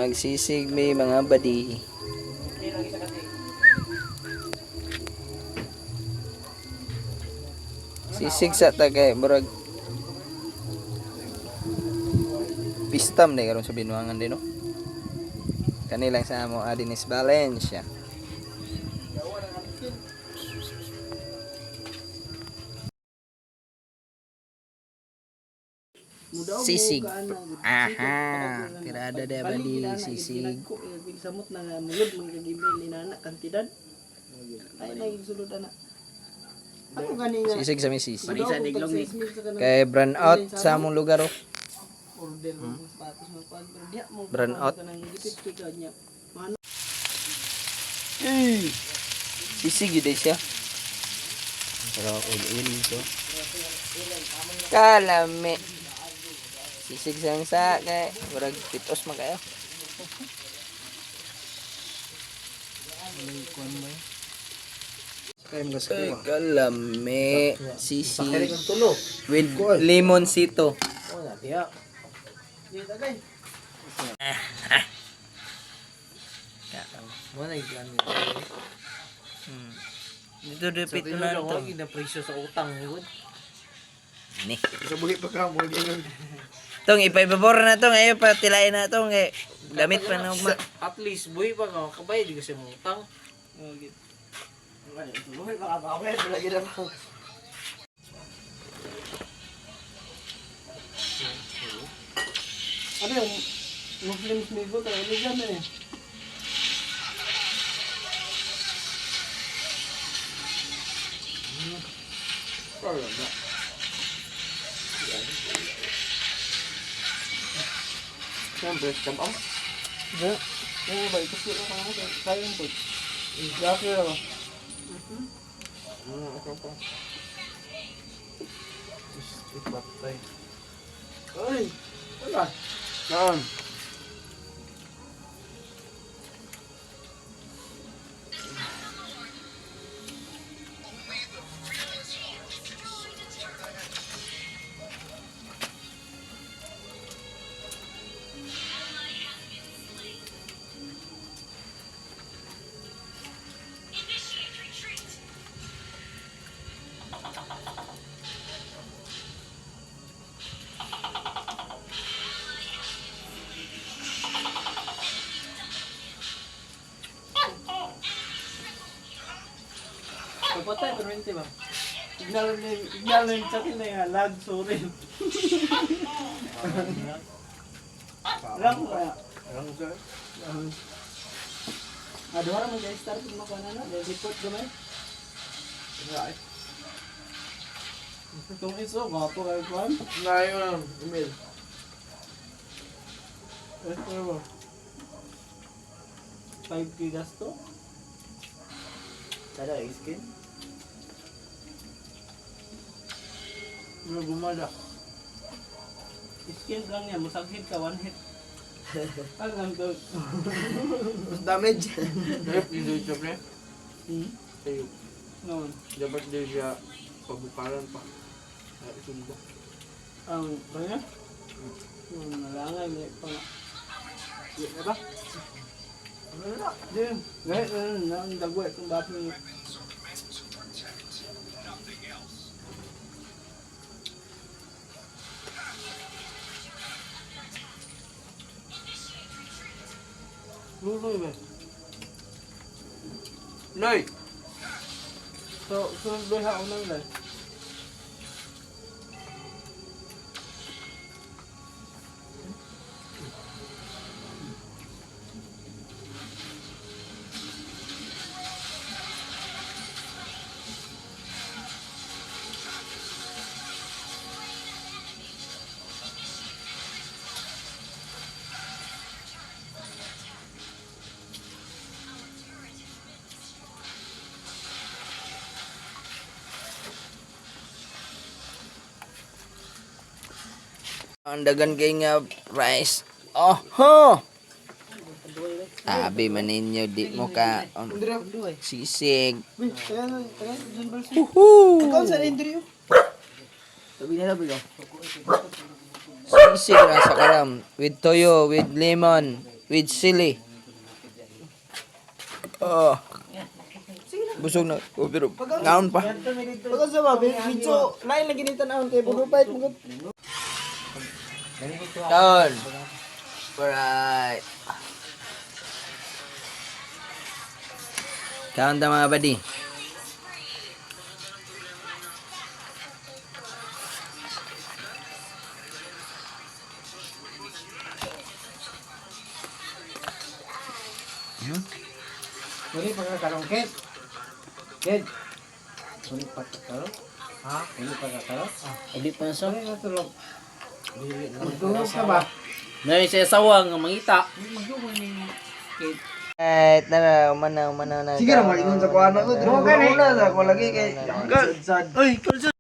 Magsisig may mga badi. Sisig sa tagay murag pistam na karon sa binuangan din no. Kanilang sa amo Adinis Valencia. Sisig. Aha, tirada de bali sisig. Samot na mulod magkagibel inana kantidad. Ay nagsulod ana. Ano gani nga? Sisig sa may sisig. Marisa diglong ni. Kay brand out sa among lugar oh. Order mo sapatos mo pag dia mo Brand out. kanang gipit ka niya. Sisig yun siya. Pero ul-ul ito. Kalami. Sisig sang sa kay murag pitos man kayo. Kalami. Sisig with lemon sito. Dito dipit na ito. Na presyo sa utang yun. Ni. Sa buhi pa ka mo ganyan. Tong ipaibabor na tong ayo pa tilain na tong eh damit pa na ugma. At least buhi pa ka kabay di kasi mo utang. Buhay baka bawal lagi na ba. Ano yung Muslims migo tayo ni dyan eh. Siyempre, tabang. Diba? Yung ba, ito sila ka naman tayo yung pag. Gaki na ba? Ay! Wala! Saan? Kapatay, pero hindi ba? Ignal na yung sakin na yung lag, sorry. Lang kaya? Lang sir. Aduhara mo guys, start mo ka na na, report gamay. Ngay. Itong iso, gapo kayo kwan. Ngay yung email. Ano ba? 5K gasto? Kada iskin? Bro, gumala. Skin lang niya, musaghid ka, one hit. Alam daw. Damage. Rep, hindi siya pre. Tayo. Noon. Dapat din siya pabukaran pa. Isulda. Ang, kaya? Nalangay, may pang... Yan na ba? Ano na? Din. Ngayon, ang dagwa, itong bapo niya. Luloy ba? Loy! So, sunod doon ha, unang lang. Ang dagan kay nga rice. Oh, ho. Abi man ninyo di mo ka sisig. Kaya na, dyan ba siya? Woohoo! Ikaw sa Andrew? Sabi niya sabi ko. Sisig ra sa kalam with toyo, with lemon. with sili. Oh. Busog na. Oh, pero ngaon pa. Pagka sa babi, medyo lain lagi ni tanawon kay pagupait mo. Down. Alright. Kaon ta mga buddy. Uli pagkakarong Ked. Ked. Uli pagkakarong? Ha? Uli pagkakarong? Uli pa sa. Uli natulog. Magtulog ka ba? Nay sa sawang nga mangita. Right, tara, umana na. Sige ra malingon sa kuana ko. Mo gani. Una sa ko lagi kay. Ay, kalsa.